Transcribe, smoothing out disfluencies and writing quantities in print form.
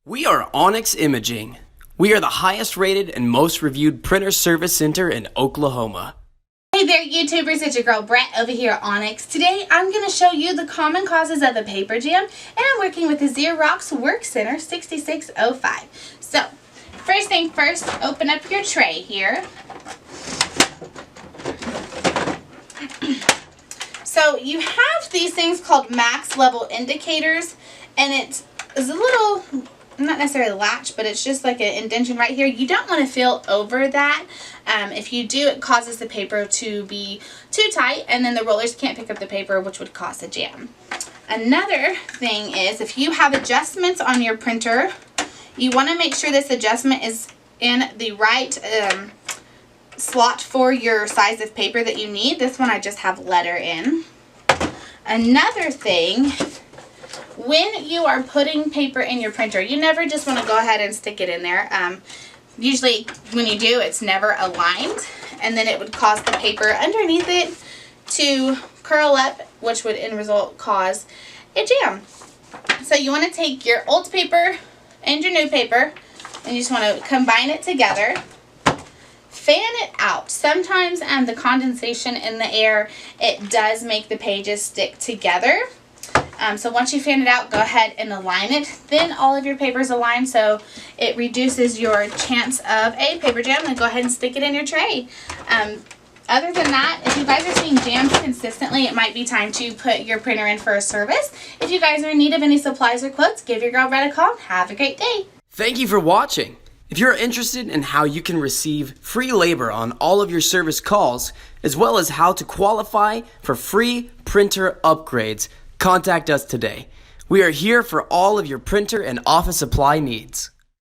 We are Onyx Imaging. We are the highest rated and most reviewed printer service center in Oklahoma. Hey there YouTubers, it's your girl Brett over here at Onyx. Today I'm going to show you the common causes of a paper jam, and I'm working with the Xerox WorkCentre 6605. So, first thing first, open up your tray here. So you have these things called max level indicators, and it's a little, not necessarily latch, but it's just like an indentation right here. You don't want to fill over that. If you do, it causes the paper to be too tight, and then the rollers can't pick up the paper, which would cause a jam. Another thing is, if you have adjustments on your printer, you want to make sure this adjustment is in the right slot for your size of paper that you need. This one I just have letter in. Another thing, when you are putting paper in your printer, you never just want to go ahead and stick it in there. Usually when you do, it's never aligned, and then it would cause the paper underneath it to curl up, which would in result cause a jam. So you want to take your old paper and your new paper, and you just want to combine it together. Fan it out. Sometimes the condensation in the air, it does make the pages stick together. So once you fan it out, go ahead and align it. Then all of your papers align, so it reduces your chance of a paper jam. Then go ahead and stick it in your tray. Other than that, if you guys are seeing jams consistently, it might be time to put your printer in for a service. If you guys are in need of any supplies or quotes, give your girl Brett a call. Have a great day. Thank you for watching. If you're interested in how you can receive free labor on all of your service calls, as well as how to qualify for free printer upgrades, contact us today. We are here for all of your printer and office supply needs.